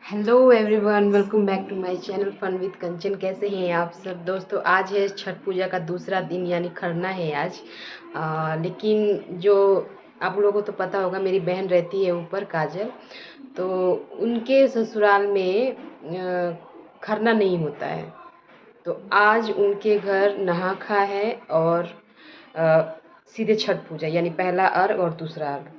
Hello everyone, welcome back to my channel fun with Kanchan. कैसे हैं आप सब दोस्तों। आज है छठ पूजा का दूसरा दिन यानी खरना है आज। लेकिन जो आप लोगों को तो पता होगा, मेरी बहन रहती है ऊपर काजल, तो उनके ससुराल में खरना नहीं होता है। तो आज उनके घर नहा खा है और सीधे छठ पूजा यानी पहला अर्घ और दूसरा अर्घ,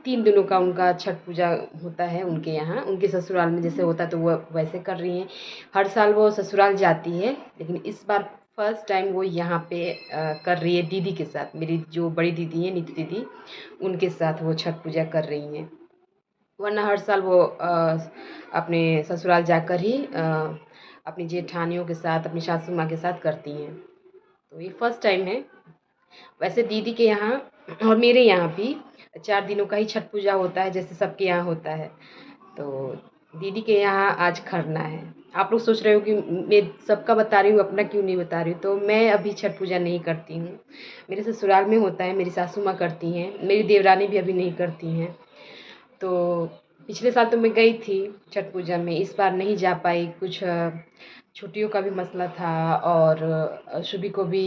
3 दिनों का उनका छठ पूजा होता है उनके यहाँ। उनके ससुराल में जैसे होता है तो वो वैसे कर रही हैं। हर साल वो ससुराल जाती है, लेकिन इस बार फर्स्ट टाइम वो यहाँ पे कर रही है दीदी के साथ। मेरी जो बड़ी दीदी है नीतू दीदी, उनके साथ वो छठ पूजा कर रही हैं। वरना हर साल वो अपने ससुराल जाकर ही अपनी जेठानियों के साथ, अपनी सासू माँ के साथ करती हैं। तो ये फर्स्ट टाइम है। वैसे दीदी के यहाँ और मेरे यहाँ भी 4 दिनों का ही छठ पूजा होता है, जैसे सबके यहाँ होता है। तो दीदी के यहाँ आज खरना है। आप लोग सोच रहे हो कि मैं सबका बता रही हूँ, अपना क्यों नहीं बता रही हूँ। तो मैं अभी छठ पूजा नहीं करती हूँ, मेरे ससुराल में होता है, मेरी सासू माँ करती हैं, मेरी देवरानी भी अभी नहीं करती हैं। तो पिछले साल तो मैं गई थी छठ पूजा में, इस बार नहीं जा पाई। कुछ छुट्टियों का भी मसला था और शुभी को भी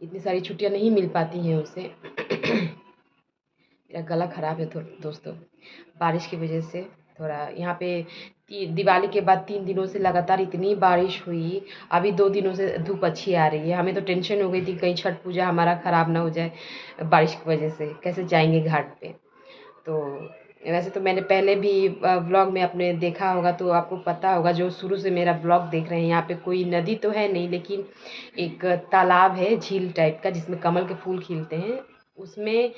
इतनी सारी छुट्टियां नहीं मिल पाती हैं उसे। मेरा गला ख़राब है थोड़ा दोस्तों, बारिश की वजह से। थोड़ा यहाँ पे दिवाली के बाद 3 दिनों से लगातार इतनी बारिश हुई। अभी 2 दिनों से धूप अच्छी आ रही है। हमें तो टेंशन हो गई थी कहीं छठ पूजा हमारा ख़राब ना हो जाए बारिश की वजह से, कैसे जाएंगे घाट पे। तो वैसे तो मैंने पहले भी व्लॉग में अपने देखा होगा, तो आपको पता होगा जो शुरू से मेरा व्लॉग देख रहे हैं। यहाँ पे कोई नदी तो है नहीं, लेकिन एक तालाब है, झील टाइप का, जिसमें कमल के फूल खिलते हैं। उसमें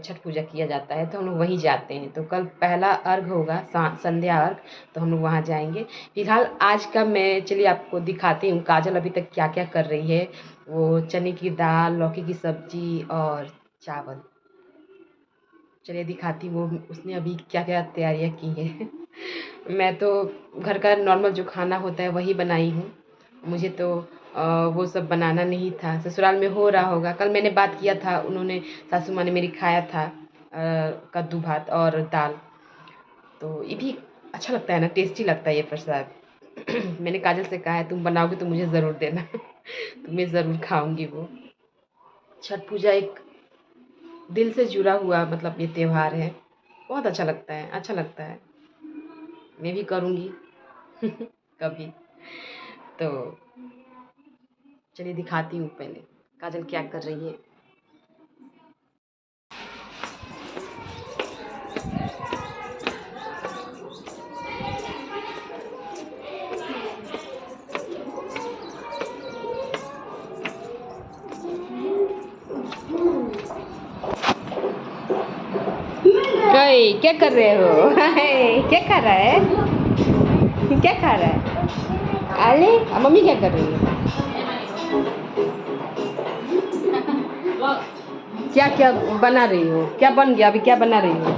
छठ पूजा किया जाता है, तो हम लोग वहीं जाते हैं। तो कल पहला अर्घ होगा, संध्या अर्घ, तो हम लोग वहाँ जाएंगे। फिलहाल आज का मैं चलिए आपको दिखाती हूँ काजल अभी तक क्या क्या कर रही है। वो चने की दाल, लौकी की सब्जी और चावल, चलिए दिखाती हूँ वो उसने अभी क्या क्या तैयारियाँ की हैं। मैं तो घर का नॉर्मल जो खाना होता है वही बनाई हूँ। मुझे तो वो सब बनाना नहीं था। ससुराल में हो रहा होगा, कल मैंने बात किया था, उन्होंने, सासू माँ ने मेरी खाया था कद्दू भात और दाल। तो ये भी अच्छा लगता है ना, टेस्टी लगता है ये प्रसाद। मैंने काजल से कहा है तुम बनाओगे तो मुझे ज़रूर देना। तो मैं ज़रूर खाऊंगी वो। छठ पूजा एक दिल से जुड़ा हुआ मतलब ये त्योहार है। बहुत अच्छा लगता है, अच्छा लगता है। मैं भी करूँगी कभी। तो चलिए दिखाती हूँ पहले काजल क्या कर रही है। ओए क्या कर रहे हो? क्या खा रहा है? क्या खा रहा है? अरे मम्मी क्या कर रही है? क्या क्या बना रही हो? क्या बन गया? अभी क्या बना रही हो?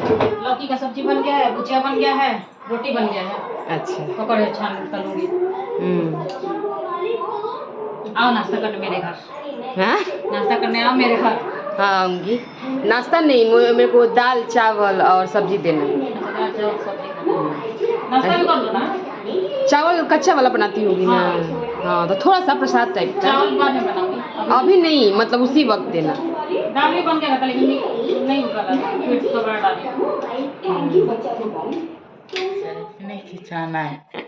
लौकी का सब्जी बन गया है, भुजिया बन गया है, रोटी बन गया है। अच्छा। पकौड़े छान तलूंगी। आओ नाश्ता करने मेरे घर। हाँ, नाश्ता करने आओ मेरे घर। हाँ आऊँगी। नाश्ता नहीं, मेरे को दाल चावल और सब्जी देना। दाल चावल सब्जी नाश्ता भी कर लो ना। चावल कच्चा वाला बनाती होगी ना? हाँ, तो थोड़ा सा प्रसाद टाइप का। चावल बाद में बनाऊंगी, अभी नहीं, मतलब उसी वक्त देना। दाल भी बन गया था लेकिन नहीं उबाला था, फिर दोबारा डाली। नहीं खिंचाना है।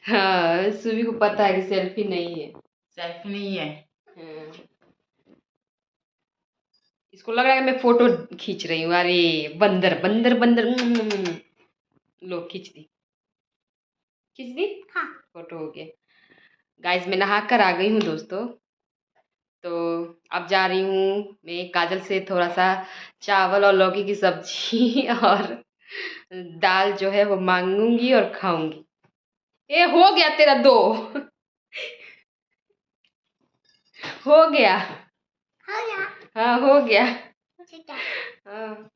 हाँ, सुबह को पता है कि सेल्फी नहीं है। सेल्फी नहीं है। हाँ। इसको लग रहा है मैं फोटो खींच रही हूँ। अरे बंदर बंदर बंदर। लो खींच दी, खींच दी। हाँ, फोटो हो गया। गाइस मैं नहा कर आ गई हूँ दोस्तों। तो अब जा रही हूँ मैं काजल से थोड़ा सा चावल और लौकी की सब्जी और दाल जो है वो मांगूंगी और खाऊंगी। ए हो गया तेरा दो। हो गया। हाँ हो गया। हाँ,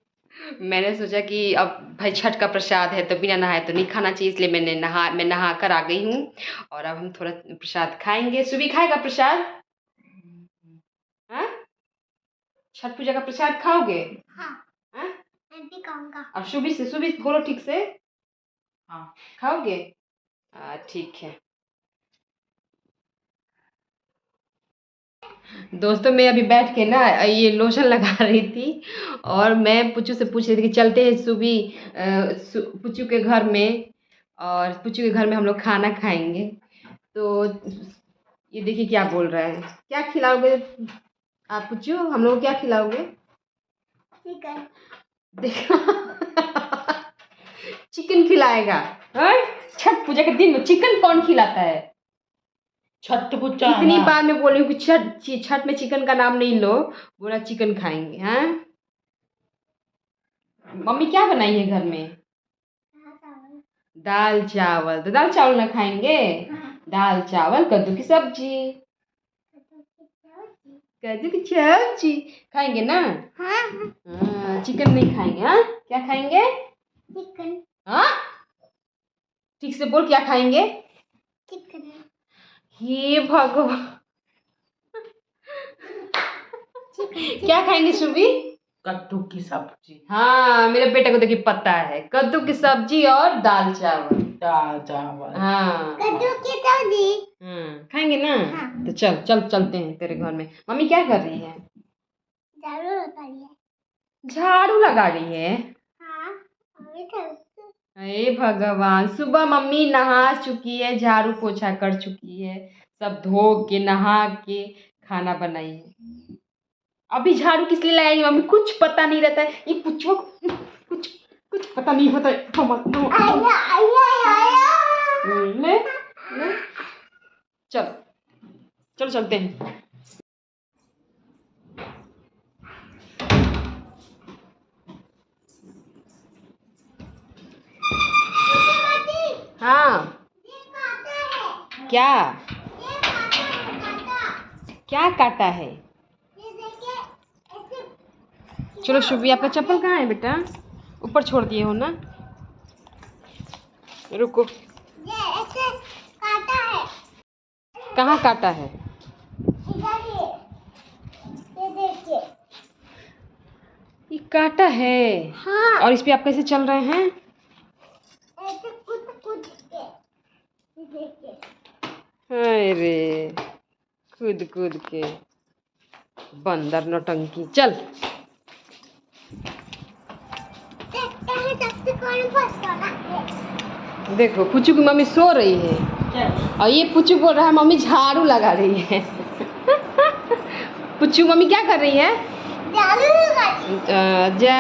मैंने सोचा कि अब भाई छठ का प्रसाद है तो बिना नहाए तो नहीं खाना चाहिए, इसलिए मैं नहा कर आ गई हूँ। और अब हम थोड़ा प्रसाद खाएंगे। सुबह खाएगा प्रसाद? हाँ, छठ पूजा का प्रसाद खाओगे? हाँ, मैं भी खाऊंगा। अब सुबह से बोलो ठीक से। हाँ खाओगे? ठीक है। दोस्तों मैं अभी बैठ के ना ये लोशन लगा रही थी और मैं पुच्चू से पूछ रही थी कि चलते हैं पुच्चू के घर में, और पुच्चू के घर में हम लोग खाना खाएंगे। तो ये देखिए क्या बोल रहा है, क्या खिलाओगे आप पुच्चू, हम लोग को क्या खिलाओगे? चिकन। देखो चिकन खिलाएगा। हाँ? छठ पूजा के दिन में चिकन कौन खिलाता है? छठ पूजा है कितनी ना। बार मैं बोल रही हूँ कि छठ में चिकन का नाम नहीं लो, बोला चिकन खाएंगे। हाँ, मम्मी क्या बनाई है घर में? दाल चावल। तो दाल चावल ना खाएंगे? दाल चावल, कद्दू की सब्जी। कद्दू की सब्जी खाएंगे ना? हाँ, चिकन नहीं खाएंगे। हाँ, क्या खाएंगे? चिकन। हाँ, ठीक से बोल, क्या खाएंगे? चिकन। हे भगवान क्या खाएंगे सुबी? कद्दू की सब्जी। हाँ, मेरे बेटे को देखिए पता है, कद्दू की सब्जी और दाल चावल। दाल चावल। हाँ, कद्दू की सब्जी। खाएंगे ना? हाँ। तो चलते हैं तेरे घर में। मम्मी क्या कर रही है? झाड़ू लगा रही है। झाड़ू लगा रही है? हाँ, हे भगवान, सुबह मम्मी नहा चुकी है, झाड़ू पोछा कर चुकी है, सब धो के नहा के खाना बनाई है। अभी झाड़ू किस लिए लगाएंगे मम्मी? कुछ पता नहीं रहता है ये पुच्चों को, कुछ कुछ पता नहीं होता है। ले ले, चल चलो चलते हैं। हाँ, क्या क्या काटा है? चलो शुभी, आपका चप्पल कहाँ है बेटा? ऊपर छोड़ दिए हो ना? रुको, ये ऐसे काटा है। कहाँ काटा है? इधर ये देखिए, ये काटा है। हाँ। और इस पे आप कैसे चल रहे हैं? ऐसे कूद कूद के, ये देखिए। अरे कूद कूद के, बंदर नौटंकी। चल, देखो पुच्चू की मम्मी सो रही है और ये पुच्चू बोल रहा है मम्मी झाड़ू लगा रही है। पुच्चू मम्मी क्या कर रही है? झाड़ू लगा रही है। जा,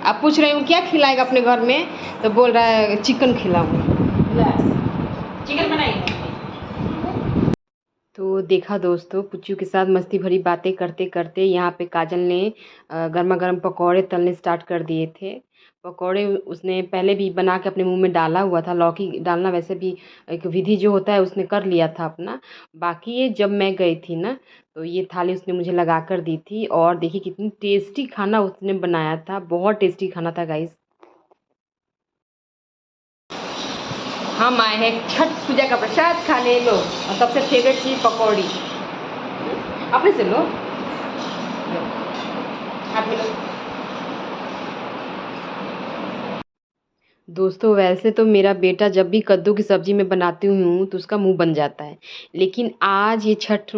आप पूछ रहे हो क्या खिलाएगा अपने घर में, तो बोल रहा है चिकन खिलाऊंगा। चिकन बनाइए। तो देखा दोस्तों, पुच्चू के साथ मस्ती भरी बातें करते करते यहाँ पे काजल ने गर्मा गर्म पकौड़े तलने स्टार्ट कर दिए थे। पकौड़े उसने पहले भी बना के अपने मुंह में डाला हुआ था। लौकी डालना वैसे भी एक विधि जो होता है उसने कर लिया था अपना। बाकी ये जब मैं गई थी ना, तो ये थाली उसने मुझे लगा कर दी थी। और देखिए कितनी टेस्टी खाना उसने बनाया था, बहुत टेस्टी खाना था गाइस। हम आए हैं छठ पूजा का प्रसाद खाने, लो, और सबसे फेवरेट चीज़ पकौड़ी। अपने से लो, हाथ में लो। दोस्तों वैसे तो मेरा बेटा जब भी कद्दू की सब्ज़ी मैं बनाती हूँ तो उसका मुंह बन जाता है, लेकिन आज ये छठ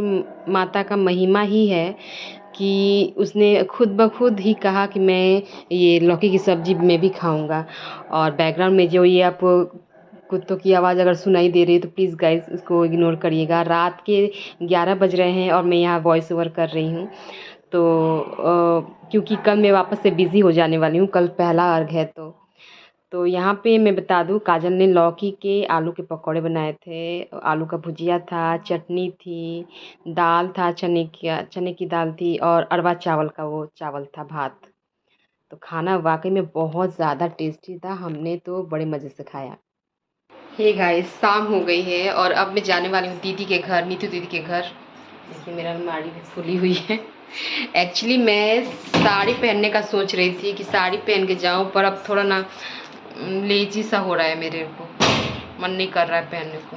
माता का महिमा ही है कि उसने खुद ब खुद ही कहा कि मैं ये लौकी की सब्ज़ी मैं भी खाऊंगा। और बैकग्राउंड में जो ये आप कुत्तों की आवाज़ अगर सुनाई दे रही है तो प्लीज़ गाइस उसको इग्नोर करिएगा। रात के 11 बज रहे हैं और मैं यहाँ वॉइस ओवर कर रही हूँ। तो क्योंकि कल मैं वापस से बिज़ी हो जाने वाली हूँ, कल पहला अर्घ है। तो यहाँ पे मैं बता दूँ, काजल ने लौकी के आलू के पकौड़े बनाए थे, आलू का भुजिया था, चटनी थी, दाल था, चने की दाल थी, और अरवा चावल का वो चावल था, भात। तो खाना वाकई में बहुत ज़्यादा टेस्टी था, हमने तो बड़े मज़े से खाया। हे गाइस, शाम हो गई है और अब मैं जाने वाली हूँ दीदी के घर, नीतू दीदी के घर। देखिए मेरा अलमारी भी खुली हुई है। एक्चुअली मैं साड़ी पहनने का सोच रही थी कि साड़ी पहन के जाऊँ, पर अब थोड़ा ना लेजी सा हो रहा है, मेरे को मन नहीं कर रहा है पहनने को।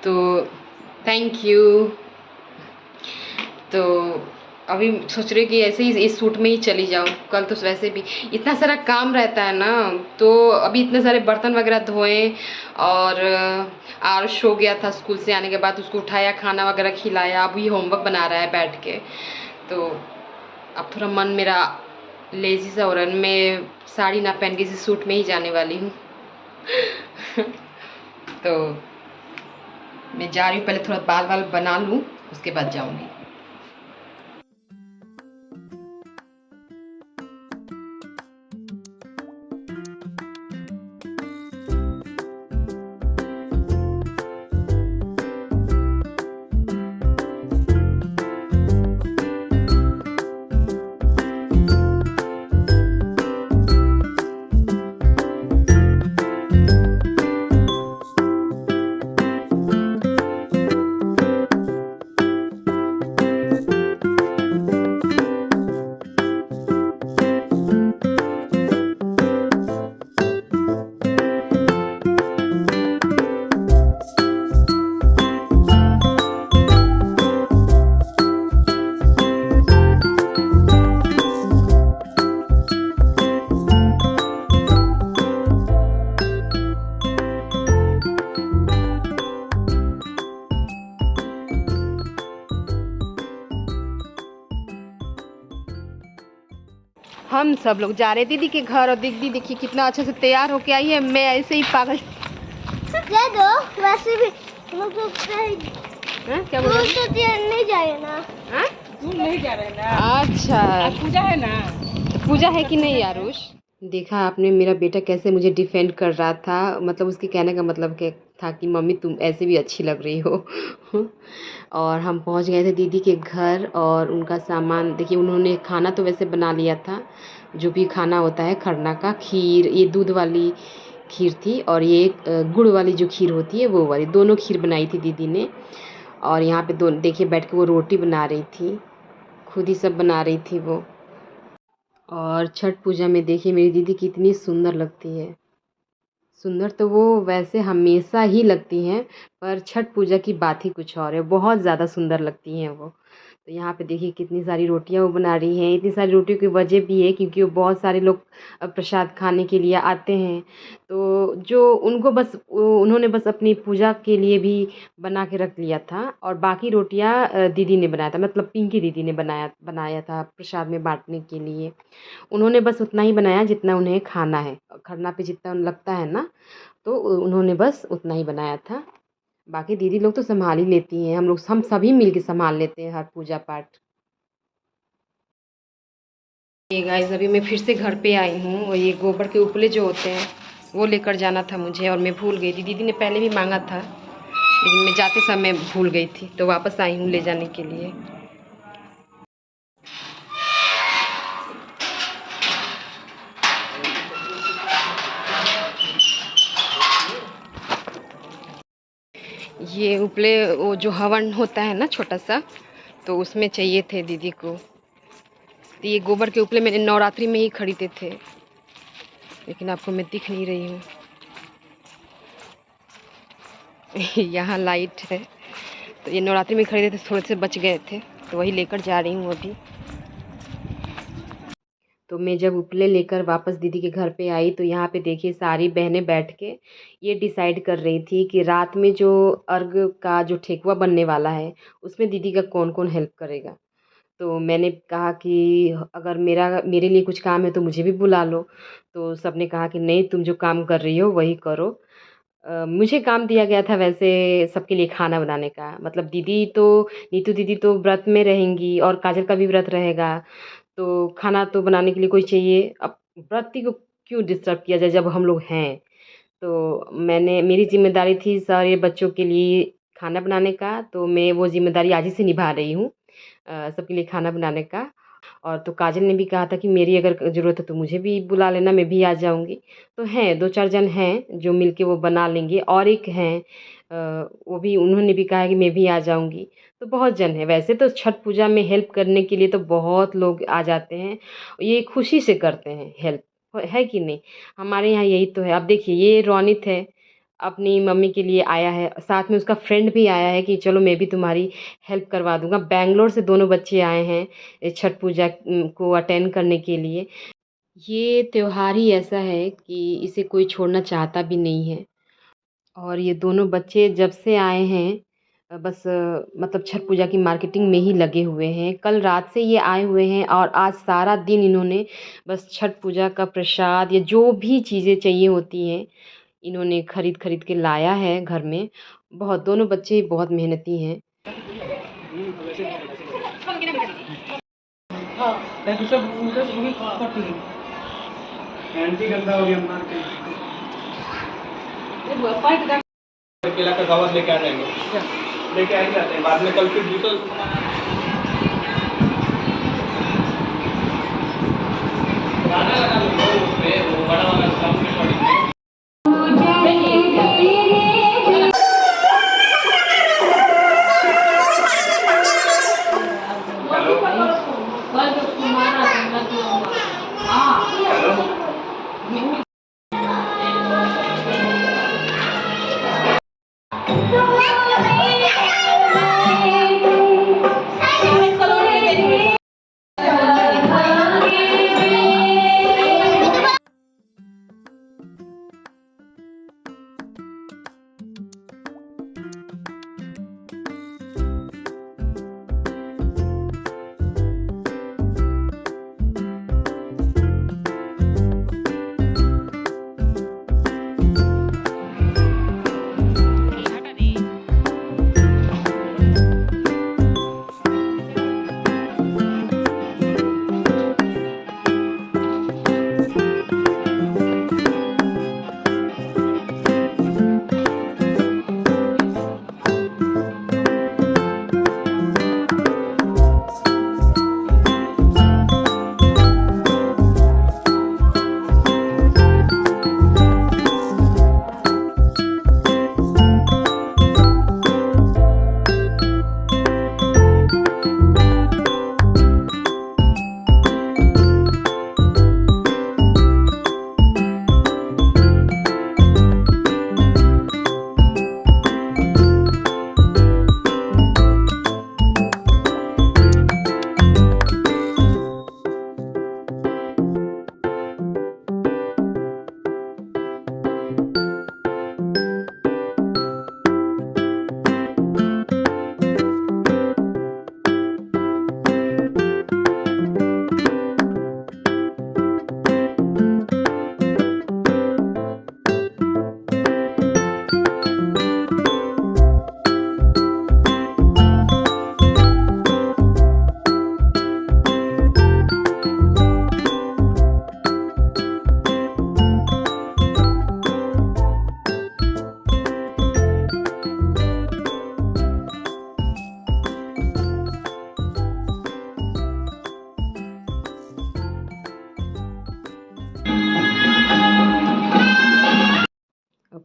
तो थैंक यू। तो अभी सोच रही कि ऐसे ही इस सूट में ही चली जाऊँ। कल तो वैसे भी इतना सारा काम रहता है ना, तो अभी इतने सारे बर्तन वगैरह धोए और आरुष सो गया था स्कूल से आने के बाद, उसको उठाया, खाना वगैरह खिलाया, अभी होमवर्क बना रहा है बैठ के। तो अब थोड़ा मन मेरा लेज़ी सा हो रहा है। मैं साड़ी ना पहन के इसी सूट में ही जाने वाली हूँ। तो मैं जा रही हूँ, पहले थोड़ा बाल वाल बना लूँ, उसके बाद जाऊँगी। हम सब लोग जा रहे दीदी के घर और दीदी देखिए कितना अच्छे से तैयार होके आई है। मैं ऐसे ही पागल दे दो, वैसे भी लोग तो क्या बोल रहे तो नहीं जाए ना। हैं? तू नहीं जा रहे ना, अच्छा, आज पूजा है ना। तो पूजा है कि नहीं आरुष? देखा आपने मेरा बेटा कैसे मुझे डिफेंड कर रहा था, मतलब उसके कहने का मतलब क्या था कि मम्मी तुम ऐसे भी अच्छी लग रही हो। और हम पहुंच गए थे दीदी के घर और उनका सामान देखिए, उन्होंने खाना तो वैसे बना लिया था, जो भी खाना होता है खरना का, खीर, ये दूध वाली खीर थी और ये गुड़ वाली जो खीर होती है वो वाली, दोनों खीर बनाई थी दीदी ने। और यहाँ पे दो देखिए बैठ के वो रोटी बना रही थी, खुद ही सब बना रही थी वो। और छठ पूजा में देखिए मेरी दीदी कितनी सुंदर लगती है। सुंदर तो वो वैसे हमेशा ही लगती हैं, पर छठ पूजा की बात ही कुछ और है, बहुत ज़्यादा सुंदर लगती हैं वो। तो यहाँ पे देखिए कितनी सारी रोटियाँ वो बना रही हैं। इतनी सारी रोटियों की वजह भी है क्योंकि वो बहुत सारे लोग प्रसाद खाने के लिए आते हैं। तो जो उनको बस उन्होंने बस अपनी पूजा के लिए भी बना के रख लिया था और बाकी रोटियाँ दीदी ने बनाया था, मतलब पिंकी दीदी ने बनाया बनाया था प्रसाद में बांटने के लिए। उन्होंने बस उतना ही बनाया जितना उन्हें खाना है, खरना पे जितना लगता है ना, तो उन्होंने बस उतना ही बनाया था। बाकी दीदी लोग तो संभाल ही लेती हैं, हम सभी मिलके संभाल लेते हैं हर पूजा पाठ। ये गाइस अभी मैं फिर से घर पे आई हूँ और ये गोबर के उपले जो होते हैं वो लेकर जाना था मुझे और मैं भूल गई थी। दीदी ने पहले भी मांगा था लेकिन मैं जाते समय भूल गई थी, तो वापस आई हूँ ले जाने के लिए। ये उपले वो जो हवन होता है ना छोटा सा, तो उसमें चाहिए थे दीदी को। तो ये गोबर के उपले मैंने नवरात्रि में ही खरीदे थे, लेकिन आपको मैं दिख नहीं रही हूँ। यहाँ लाइट है, तो ये नवरात्रि में खरीदे थे, थोड़े से बच गए थे तो वही लेकर जा रही हूँ अभी। तो मैं जब उपले लेकर वापस दीदी के घर पे आई तो यहाँ पे देखिए सारी बहनें बैठ के ये डिसाइड कर रही थी कि रात में जो अर्घ का जो ठेकुआ बनने वाला है उसमें दीदी का कौन कौन हेल्प करेगा। तो मैंने कहा कि अगर मेरे लिए कुछ काम है तो मुझे भी बुला लो। तो सबने कहा कि नहीं, तुम जो काम कर रही हो वही करो। मुझे काम दिया गया था वैसे सबके लिए खाना बनाने का, मतलब दीदी तो नीतू दीदी तो व्रत में रहेंगी और काजल का भी व्रत रहेगा, तो खाना तो बनाने के लिए कोई चाहिए। अब व्रती को क्यों डिस्टर्ब किया जाए जब हम लोग हैं। तो मेरी ज़िम्मेदारी थी सारे बच्चों के लिए खाना बनाने का, तो मैं वो ज़िम्मेदारी आज ही से निभा रही हूँ सबके लिए खाना बनाने का। और तो काजल ने भी कहा था कि मेरी अगर ज़रूरत है तो मुझे भी बुला लेना, मैं भी आ जाऊँगी। तो हैं 2-4 जन हैं जो मिल के वो बना लेंगे और एक हैं वो भी, उन्होंने भी कहा है कि मैं भी आ जाऊँगी। तो बहुत जन हैं, वैसे तो छठ पूजा में हेल्प करने के लिए तो बहुत लोग आ जाते हैं, ये खुशी से करते हैं हेल्प, है कि नहीं? हमारे यहाँ यही तो है। अब देखिए ये रोनित है, अपनी मम्मी के लिए आया है, साथ में उसका फ्रेंड भी आया है कि चलो मैं भी तुम्हारी हेल्प करवा दूँगा। बैंगलोर से दोनों बच्चे आए हैं छठ पूजा को अटेंड करने के लिए। ये त्योहार ही ऐसा है कि इसे कोई छोड़ना चाहता भी नहीं है। और ये दोनों बच्चे जब से आए हैं बस मतलब छठ पूजा की मार्केटिंग में ही लगे हुए हैं। कल रात से ये आए हुए हैं और आज सारा दिन इन्होंने बस छठ पूजा का प्रसाद या जो भी चीज़ें चाहिए होती हैं, इन्होंने खरीद के लाया है घर में। बहुत दोनों बच्चे बहुत मेहनती हैं। केला का कवर लेके आ जाएंगे, लेके आ ही जाते हैं बाद में। कल फिर दूसरा गाना लगा लो उसमें, वो बड़ा वाला साउंड रिकॉर्डिंग में।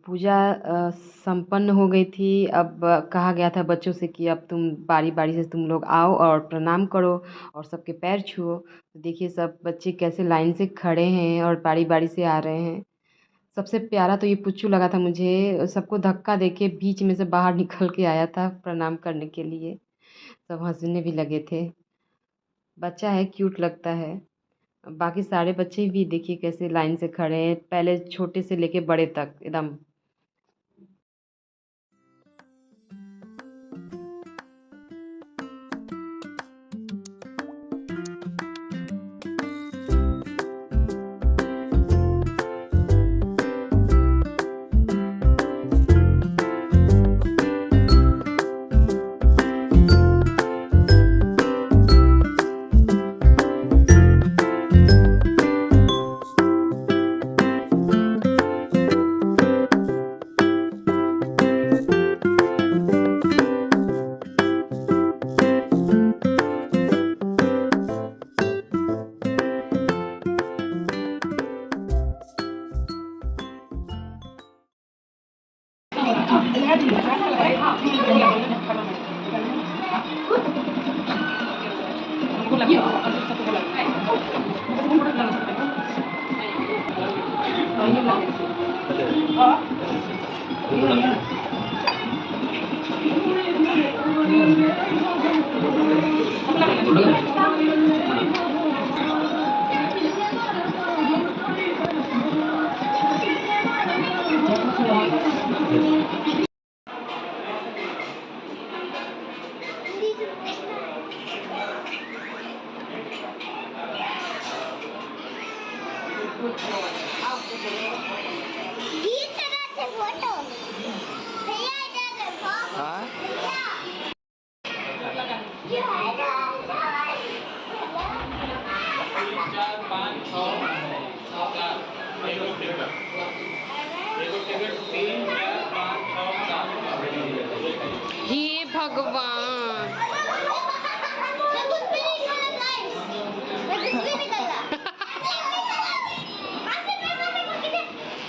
पूजा संपन्न हो गई थी। अब कहा गया था बच्चों से कि अब तुम बारी-बारी से तुम लोग आओ और प्रणाम करो और सबके पैर छुओ। तो देखिए सब बच्चे कैसे लाइन से खड़े हैं और बारी-बारी से आ रहे हैं। सबसे प्यारा तो ये पुच्चू लगा था मुझे, सबको धक्का देके बीच में से बाहर निकल के आया था प्रणाम करने के लिए। सब हँसने भी लगे थे। बच्चा है, क्यूट लगता है। बाकी सारे बच्चे भी देखिए कैसे लाइन से खड़े हैं, पहले छोटे से लेके बड़े तक एकदम। इस तरह से फोटो भैया इधर देखो हाँ ये है ना हे भगवान मैं कुछ भी नहीं कर रहा गाइस मैं कुछ भी नहीं कर रहा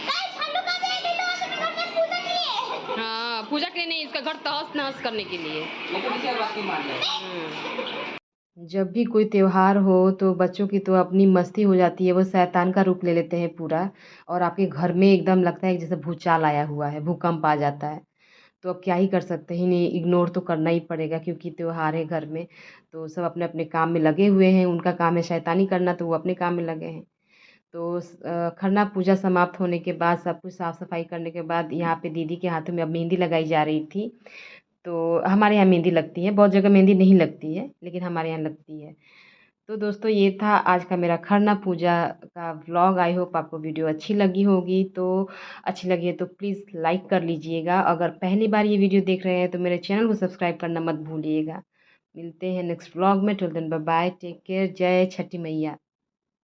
गाइस हम लोग आ गए थे तो घर में पूजा के लिए हाँ पूजा के लिए नहीं, इसका घर तहस नहस करने के लिए। जब भी कोई त्योहार हो तो बच्चों की तो अपनी मस्ती हो जाती है, वो शैतान का रूप ले लेते हैं पूरा, और आपके घर में एकदम लगता है कि जैसे भूचाल आया हुआ है, भूकंप आ जाता है। तो अब क्या ही कर सकते हैं, इन्हें इग्नोर तो करना ही पड़ेगा क्योंकि त्योहार है घर में, तो सब अपने अपने काम में लगे हुए हैं। उनका काम है शैतानी करना, तो वो अपने काम में लगे हैं। तो खरना पूजा समाप्त होने के बाद सब कुछ साफ़ सफाई करने के बाद यहाँ पे दीदी के हाथों में अब मेहंदी लगाई जा रही थी। तो हमारे यहाँ मेहंदी लगती है, बहुत जगह मेहंदी नहीं लगती है लेकिन हमारे यहाँ लगती है। तो दोस्तों ये था आज का मेरा खरना पूजा का व्लॉग। आई होप आपको वीडियो अच्छी लगी होगी। तो अच्छी लगी है तो प्लीज़ लाइक कर लीजिएगा। अगर पहली बार ये वीडियो देख रहे हैं तो मेरे चैनल को सब्सक्राइब करना मत भूलिएगा। मिलते हैं नेक्स्ट व्लॉग में। Till then bye bye, take care. जय छठी मैया।